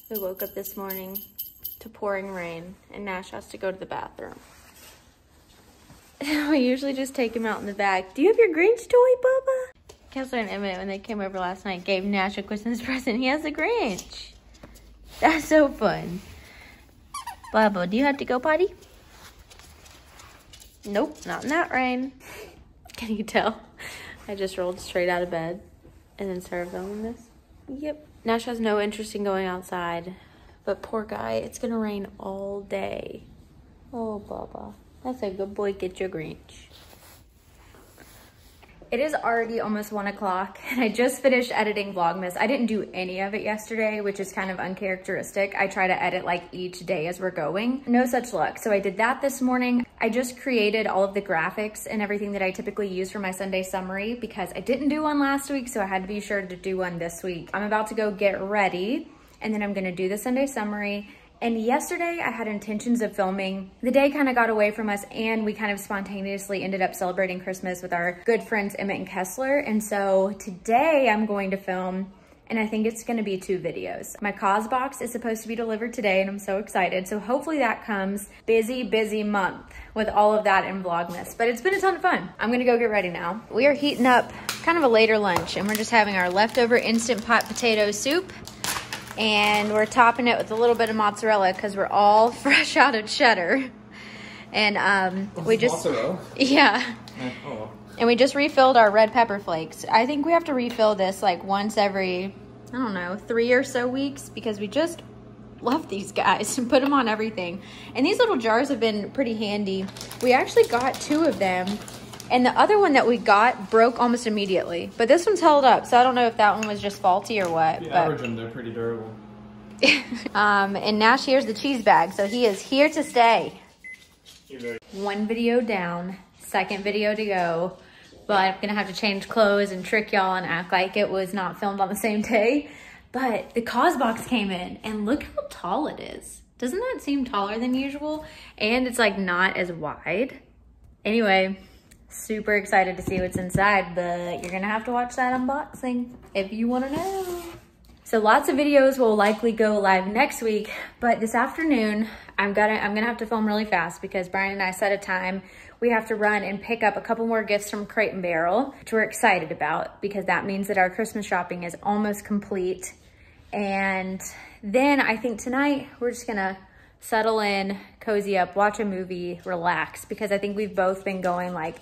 We woke up this morning to pouring rain and Nash has to go to the bathroom. We usually just take him out in the back. Do you have your Grinch toy, Bubba? Kessler and Emmett, when they came over last night, gave Nash a Christmas present. He has a Grinch. That's so fun. Bubba, do you have to go potty? Nope, not in that rain. Can you tell? I just rolled straight out of bed and then started filming this. Yep. Nash has no interest in going outside, but poor guy, it's gonna rain all day. Oh, Bubba. That's a good boy. Get your Grinch. It is already almost 1 o'clock and I just finished editing Vlogmas. I didn't do any of it yesterday, which is kind of uncharacteristic. I try to edit like each day as we're going. No such luck. So I did that this morning. I just created all of the graphics and everything that I typically use for my Sunday summary because I didn't do one last week, so I had to be sure to do one this week. I'm about to go get ready and then I'm gonna do the Sunday summary. And yesterday I had intentions of filming. The day kind of got away from us and we kind of spontaneously ended up celebrating Christmas with our good friends Emmett and Kessler. And so today I'm going to film, and I think it's gonna be 2 videos. My cause box is supposed to be delivered today and I'm so excited. So hopefully that comes. Busy, busy month with all of that in Vlogmas, but it's been a ton of fun. I'm gonna go get ready now. We are heating up kind of a later lunch and we're just having our leftover Instant Pot potato soup. And we're topping it with a little bit of mozzarella because we're all fresh out of cheddar. And we just, mozzarella? Yeah. Oh. And we just refilled our red pepper flakes. I think we have to refill this like once every, I don't know, 3 or so weeks because we just love these guys and put them on everything. And these little jars have been pretty handy. We actually got 2 of them. And the other one that we got broke almost immediately. But this one's held up, so I don't know if that one was just faulty or what. If you average them, they're pretty durable. And Nash here's the cheese bag, so he is here to stay. 1 video down, 2nd video to go. But I'm gonna have to change clothes and trick y'all and act like it was not filmed on the same day. But the cause box came in, and look how tall it is. Doesn't that seem taller than usual? And it's like not as wide. Anyway. Super excited to see what's inside, but you're gonna have to watch that unboxing if you wanna know. So lots of videos will likely go live next week, but this afternoon, I'm gonna have to film really fast because Brian and I set a time. We have to run and pick up a couple more gifts from Crate&Barrel, which we're excited about because that means that our Christmas shopping is almost complete. And then I think tonight we're just gonna settle in, cozy up, watch a movie, relax, because I think we've both been going like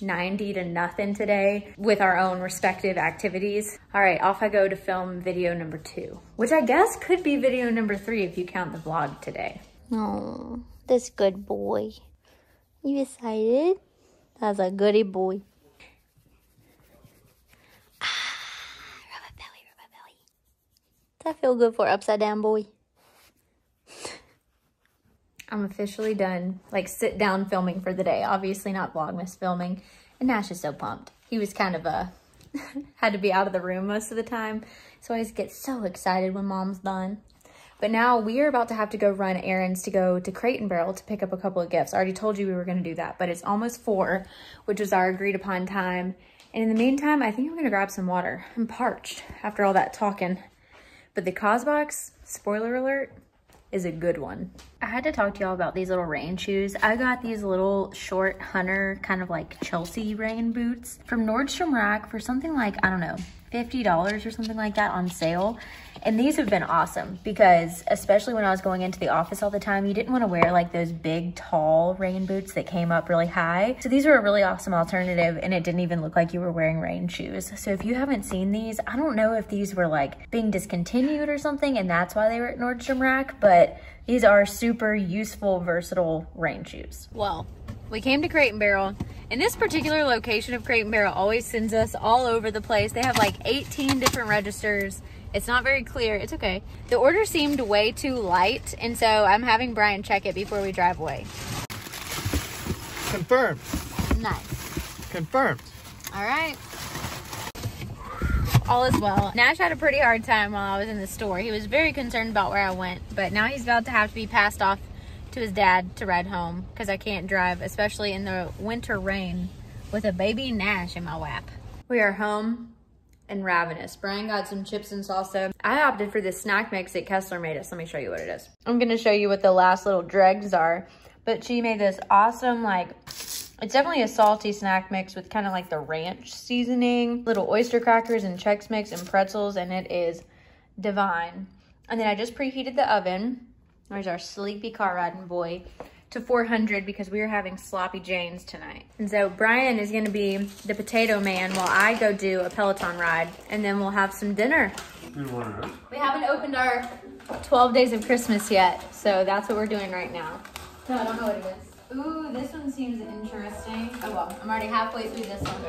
90 to nothing today with our own respective activities. All right, off I go to film video number 2, which I guess could be video number 3 if you count the vlog today. Oh, this good boy. You excited? That's a goody boy. Rub a belly, rub a belly. Does that feel good for upside down boy? I'm officially done, like sit down filming for the day. Obviously not Vlogmas filming. And Nash is so pumped. He was kind of had to be out of the room most of the time. So I just get so excited when mom's done. But now we are about to have to go run errands to go to Crate&Barrel to pick up a couple of gifts. I already told you we were gonna do that, but it's almost 4, which was our agreed upon time. And in the meantime, I think I'm gonna grab some water. I'm parched after all that talking. But the cause box, spoiler alert, is a good one. I had to talk to y'all about these little rain shoes. I got these little short Hunter kind of like Chelsea rain boots from Nordstrom Rack for something like, I don't know, $50 or something like that on sale. And these have been awesome because especially when I was going into the office all the time, you didn't want to wear like those big tall rain boots that came up really high. So these were a really awesome alternative and it didn't even look like you were wearing rain shoes. So if you haven't seen these, I don't know if these were like being discontinued or something and that's why they were at Nordstrom Rack, but these are super useful, versatile rain shoes. Well, we came to Crate&Barrel, and this particular location of Crate&Barrel always sends us all over the place. They have like 18 different registers. It's not very clear. It's okay. The order seemed way too light, and so I'm having Brian check it before we drive away. Confirmed. Nice. Confirmed. All right. All is well. Nash had a pretty hard time while I was in the store. He was very concerned about where I went, but now he's about to have to be passed off to his dad to ride home because I can't drive, especially in the winter rain with a baby Nash in my lap. We are home. and ravenous. Brian got some chips and salsa. I opted for this snack mix that Kessler made us. Let me show you what it is. I'm gonna show you what the last little dregs are, but she made this awesome, like, it's definitely a salty snack mix with kind of like the ranch seasoning, little oyster crackers and Chex Mix and pretzels, and it is divine. And then I just preheated the oven. There's our sleepy car riding boy to 400 because we are having sloppy Janes tonight. And so Brian is gonna be the potato man while I go do a Peloton ride, and then we'll have some dinner. We haven't opened our 12 days of Christmas yet, so that's what we're doing right now. No, I don't know what it is. Ooh, this one seems interesting. Oh well, I'm already halfway through this one.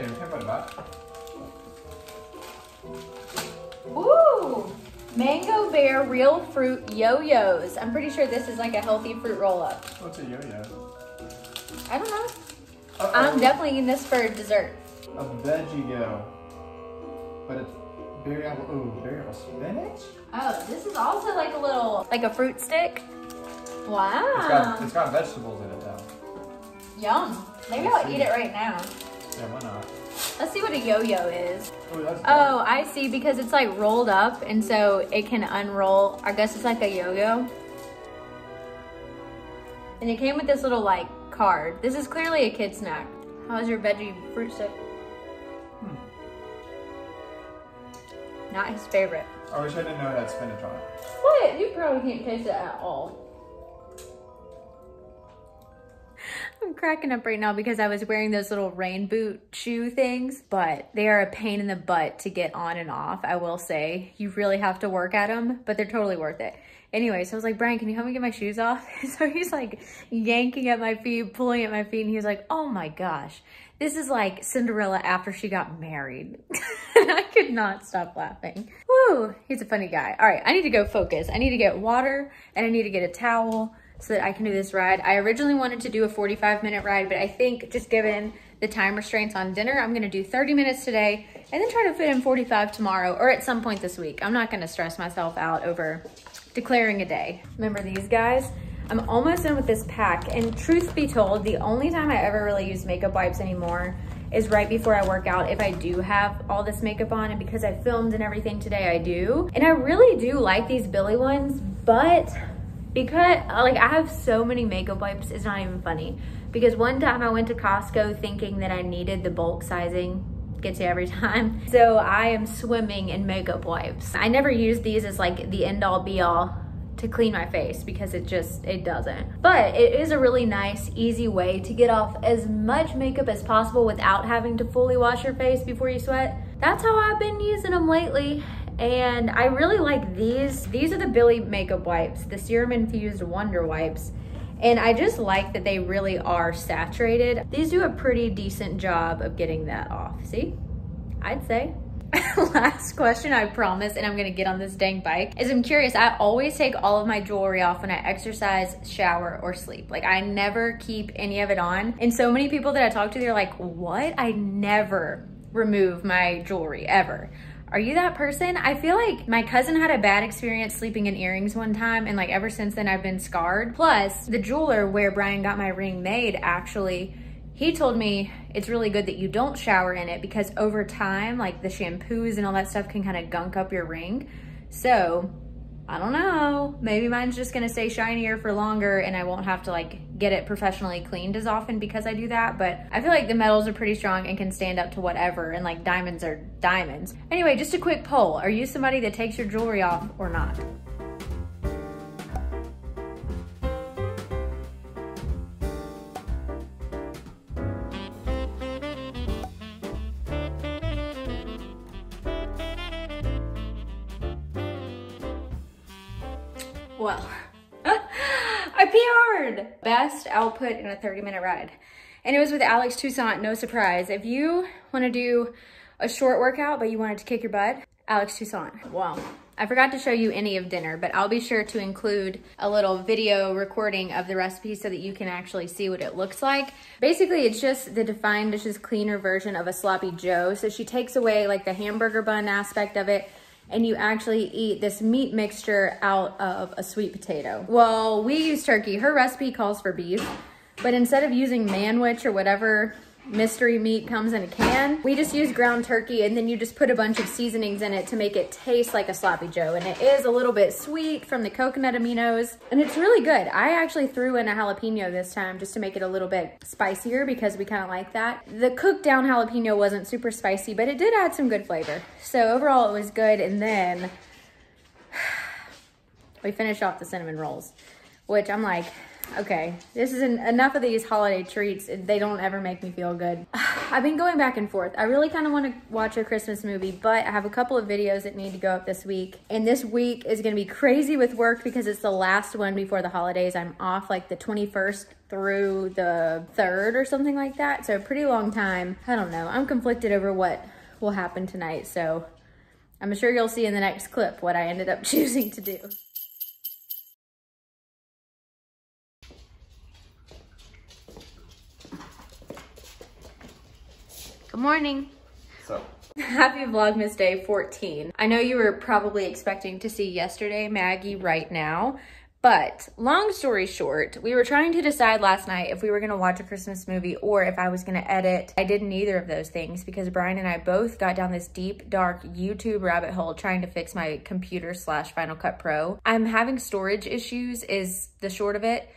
Ooh, Mango Bear Real Fruit Yo-Yos. I'm pretty sure this is like a healthy fruit roll-up. What's a yo-yo? I don't know. I'm definitely eating this for dessert. A veggie yo. But it's berry apple, ooh, berry apple spinach? Oh, this is also like a little, like a fruit stick. Wow. It's got vegetables in it though. Yum. Maybe I'll eat it right now. Yeah, why not? Let's see what a yo-yo is. Ooh, oh, I see, because it's like rolled up and so it can unroll. I guess it's like a yo-yo. And it came with this little like card. This is clearly a kid snack. How's your veggie fruit stick? Not his favorite. I wish I didn't know it had spinach on it. What? You probably can't taste it at all. I'm cracking up right now because I was wearing those little rain boot shoe things, but they are a pain in the butt to get on and off, I will say. You really have to work at them, but they're totally worth it. Anyway, so I was like, Brian, can you help me get my shoes off? So he's like yanking at my feet, pulling at my feet, and he was like, oh my gosh, this is like Cinderella after she got married. And I could not stop laughing. Woo, he's a funny guy. All right, I need to go focus. I need to get water and I need to get a towel so that I can do this ride. I originally wanted to do a 45-minute ride, but I think just given the time restraints on dinner, I'm gonna do 30 minutes today and then try to fit in 45 tomorrow or at some point this week. I'm not gonna stress myself out over declaring a day. Remember these guys? I'm almost done with this pack, and truth be told, the only time I ever really use makeup wipes anymore is right before I work out if I do have all this makeup on, and because I filmed and everything today, I do. And I really do like these Billy ones, but because like I have so many makeup wipes, it's not even funny. Because one time I went to Costco thinking that I needed the bulk sizing, gets you every time. So I am swimming in makeup wipes. I never use these as like the end all be all to clean my face because it doesn't. But it is a really nice, easy way to get off as much makeup as possible without having to fully wash your face before you sweat. That's how I've been using them lately. And I really like these. These are the Billy makeup wipes, the serum infused wonder wipes. And I just like that they really are saturated. These do a pretty decent job of getting that off. See, I'd say. Last question, I promise, and I'm gonna get on this dang bike, is I'm curious. I always take all of my jewelry off when I exercise, shower, or sleep. Like I never keep any of it on. And so many people that I talk to, they're like, what? I never remove my jewelry, ever. Are you that person? I feel like my cousin had a bad experience sleeping in earrings one time, and like ever since then I've been scarred. Plus, the jeweler where Brian got my ring made, actually, he told me it's really good that you don't shower in it because over time, like the shampoos and all that stuff can kind of gunk up your ring. So, I don't know. Maybe mine's just gonna stay shinier for longer and I won't have to like get it professionally cleaned as often because I do that. But I feel like the metals are pretty strong and can stand up to whatever, and like diamonds are diamonds. Anyway, just a quick poll. Are you somebody that takes your jewelry off or not? Well, I PR'd. Best output in a 30-minute ride. And it was with Maggie'sTwoCents, no surprise. If you wanna do a short workout, but you wanted to kick your butt, Maggie'sTwoCents. Wow. I forgot to show you any of dinner, but I'll be sure to include a little video recording of the recipe so that you can actually see what it looks like. Basically, it's just the Defined Dish's cleaner version of a sloppy joe. So she takes away like the hamburger bun aspect of it, and you actually eat this meat mixture out of a sweet potato. Well, we use turkey. Her recipe calls for beef, but instead of using manwich or whatever mystery meat comes in a can. We just use ground turkey, and then you just put a bunch of seasonings in it to make it taste like a sloppy joe. And it is a little bit sweet from the coconut aminos, and it's really good. I actually threw in a jalapeno this time just to make it a little bit spicier because we kind of like that. The cooked down jalapeno wasn't super spicy, but it did add some good flavor. So overall it was good. And then we finished off the cinnamon rolls, which I'm like, okay, this is enough of these holiday treats. They don't ever make me feel good. I've been going back and forth. I really kind of want to watch a Christmas movie, but I have a couple of videos that need to go up this week. And this week is going to be crazy with work because it's the last one before the holidays. I'm off like the 21st through the 3rd or something like that. So a pretty long time. I don't know. I'm conflicted over what will happen tonight. So I'm sure you'll see in the next clip what I ended up choosing to do. Good morning. So, happy Vlogmas Day 14. I know you were probably expecting to see yesterday Maggie right now, but long story short, we were trying to decide last night if we were gonna watch a Christmas movie or if I was gonna edit. I did neither of those things because Brian and I both got down this deep, dark YouTube rabbit hole trying to fix my computer / Final Cut Pro. I'm having storage issues is the short of it.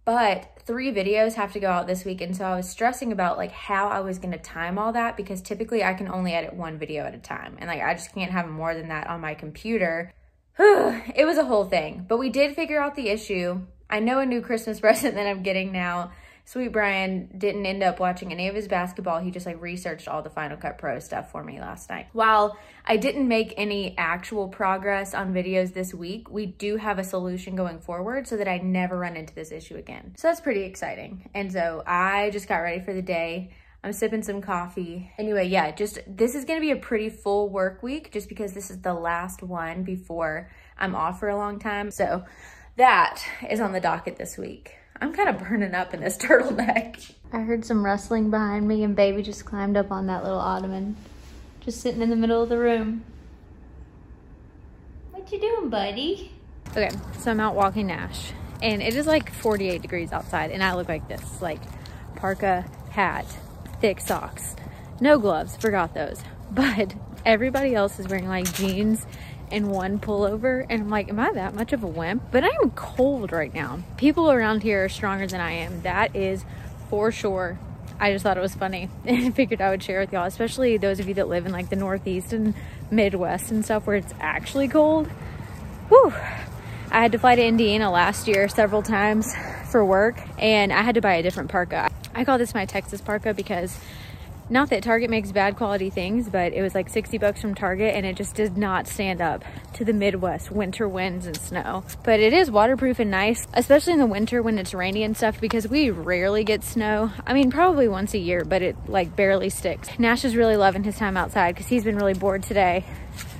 But 3 videos have to go out this week, and so I was stressing about like how I was gonna time all that because typically I can only edit 1 video at a time, and like I just can't have more than that on my computer. It was a whole thing, but we did figure out the issue. I know a new Christmas present that I'm getting now. Sweet Brian didn't end up watching any of his basketball. He just like researched all the Final Cut Pro stuff for me last night. While I didn't make any actual progress on videos this week, we do have a solution going forward so that I never run into this issue again. So that's pretty exciting. And so I just got ready for the day. I'm sipping some coffee. Anyway, yeah, this is gonna be a pretty full work week just because this is the last one before I'm off for a long time. So that is on the docket this week. I'm kind of burning up in this turtleneck. I heard some rustling behind me and baby just climbed up on that little ottoman. Just sitting in the middle of the room. What you doing, buddy? Okay, so I'm out walking Nash and it is like 48 degrees outside and I look like this, like parka, hat, thick socks, no gloves, forgot those. But everybody else is wearing like jeans and 1 pullover and I'm like, am I that much of a wimp? But I am cold right now. People around here are stronger than I am. That is for sure. I just thought it was funny and figured I would share with y'all, especially those of you that live in like the Northeast and Midwest and stuff where it's actually cold. Whew. I had to fly to Indiana last year several times for work and I had to buy a different parka. I call this my Texas parka because not that Target makes bad quality things, but it was like 60 bucks from Target and it just did not stand up to the Midwest winter winds and snow. But it is waterproof and nice, especially in the winter when it's rainy and stuff because we rarely get snow. I mean, probably once a year, but it like barely sticks. Nash is really loving his time outside because he's been really bored today.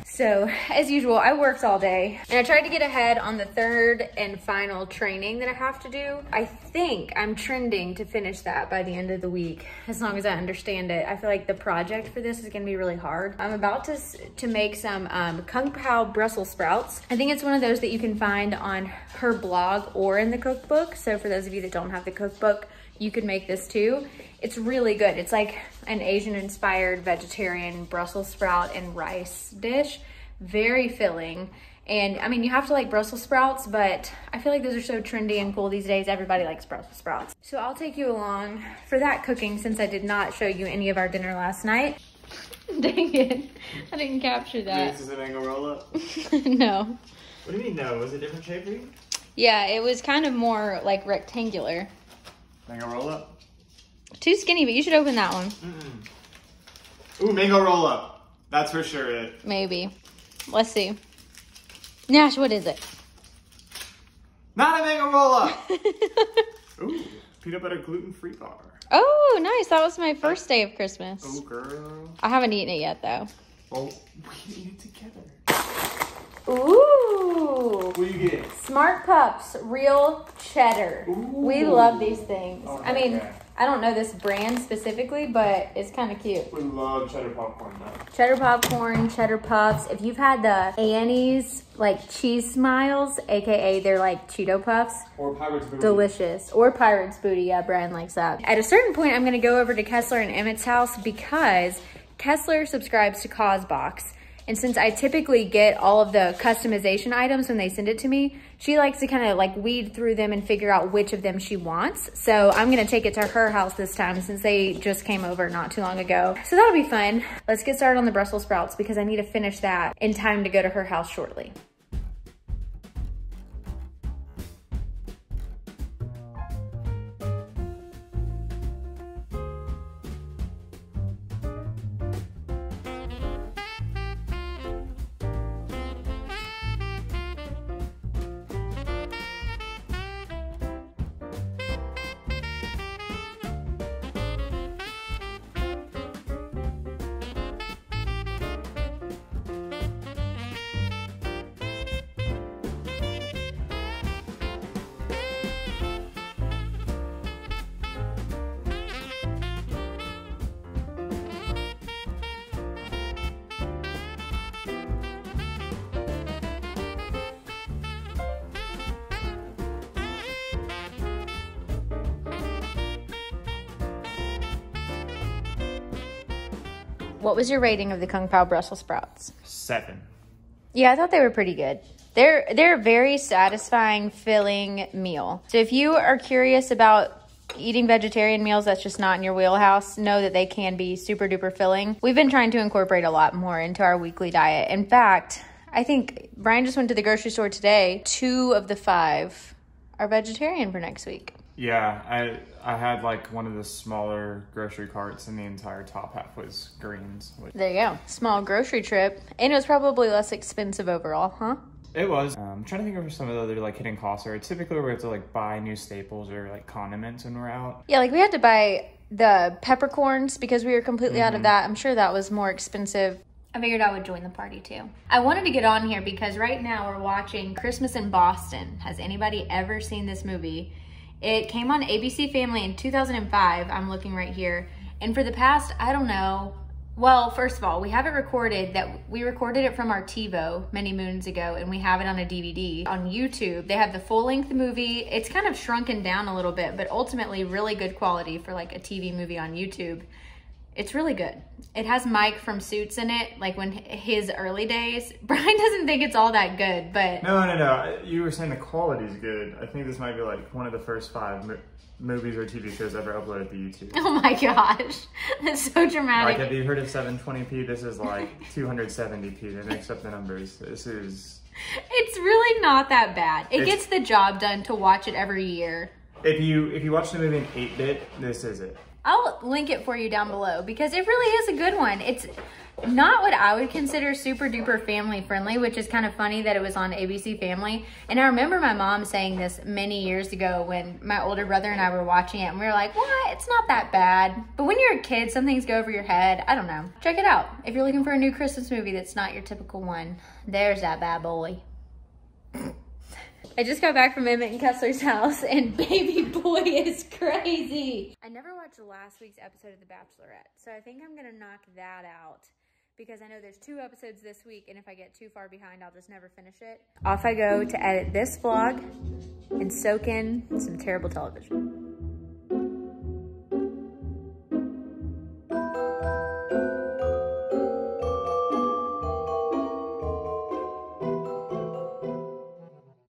So as usual, I worked all day and I tried to get ahead on the 3rd and final training that I have to do. I think I'm trending to finish that by the end of the week, as long as I understand it. I feel like the project for this is gonna be really hard. I'm about to make some Kung Pao Brussels sprouts. I think it's one of those that you can find on her blog or in the cookbook. So for those of you that don't have the cookbook, you could make this too. It's really good. It's like an Asian inspired vegetarian Brussels sprout and rice dish. Very filling. And I mean, you have to like Brussels sprouts, but I feel like those are so trendy and cool these days. Everybody likes Brussels sprouts. So I'll take you along for that cooking since I did not show you any of our dinner last night. Dang it, I didn't capture that. This is an angle roll up? No. What do you mean no? Was it a different shape for you? Yeah, it was kind of more like rectangular. Mango roll up? Too skinny, but you should open that one. Ooh, mango roll up. That's for sure it. Maybe. Let's see. Nash, what is it? Not a mango roll up! Ooh, peanut butter gluten-free bar. Oh, nice. That was my first day of Christmas. Oh, girl. I haven't eaten it yet, though. Well, we can eat it together. Ooh. What do you get? Smart Cups, real cheddar. Ooh. We love these things. Oh, I mean, okay. I don't know this brand specifically, but it's kind of cute. We love cheddar popcorn though. Cheddar popcorn, cheddar puffs. If you've had the Annie's like cheese smiles, aka they're like Cheeto puffs. Or Pirate's Booty. Delicious. Or Pirate's Booty, yeah, Brian likes that. At a certain point, I'm gonna go over to Kessler and Emmett's house because Kessler subscribes to CauseBox. And since I typically get all of the customization items when they send it to me, she likes to kind of like weed through them and figure out which of them she wants. So I'm gonna take it to her house this time since they just came over not too long ago. So that'll be fun. Let's get started on the Brussels sprouts because I need to finish that in time to go to her house shortly. What was your rating of the Kung Pao Brussels sprouts? 7. Yeah, I thought they were pretty good. They're a very satisfying, filling meal. So if you are curious about eating vegetarian meals that's just not in your wheelhouse, know that they can be super duper filling. We've been trying to incorporate a lot more into our weekly diet. In fact, I think Brian just went to the grocery store today. 2 of the 5 are vegetarian for next week. Yeah, I had like one of the smaller grocery carts and the entire top half was greens. There you go. Small grocery trip. And it was probably less expensive overall, huh? It was. I'm trying to think of some of the other like hidden costs. Or typically we have to like buy new staples or like condiments when we're out. Yeah, like we had to buy the peppercorns because we were completely out of that. I'm sure that was more expensive. I figured I would join the party too. I wanted to get on here because right now we're watching Christmas in Boston. Has anybody ever seen this movie? It came on ABC Family in 2005. I'm looking right here. And for the past, I don't know. Well, first of all, we have it recorded we recorded it from our TiVo many moons ago and we have it on a DVD. On YouTube, they have the full length movie. It's kind of shrunken down a little bit, but ultimately really good quality for like a TV movie on YouTube. It's really good. It has Mike from Suits in it, like when his early days. Brian doesn't think it's all that good, but... No. You were saying the quality's good. I think this might be like one of the first 5 movies or TV shows ever uploaded to YouTube. Oh my gosh. That's so dramatic. Like, have you heard of 720p? This is like 270p. They mixed up the numbers. This is... It's really not that bad. It gets the job done to watch it every year. If you watch the movie in 8-bit, this is it. I'll link it for you down below because it really is a good one. It's not what I would consider super duper family friendly, which is kind of funny that it was on ABC Family. And I remember my mom saying this many years ago when my older brother and I were watching it and we were like, what? It's not that bad. But when you're a kid, some things go over your head. I don't know. Check it out. If you're looking for a new Christmas movie that's not your typical one, there's that bad boy. I just got back from Emmett and Kessler's house and baby boy is crazy. I never watched last week's episode of The Bachelorette, so I think I'm gonna knock that out because I know there's 2 episodes this week and if I get too far behind, I'll just never finish it. Off I go to edit this vlog and soak in some terrible television.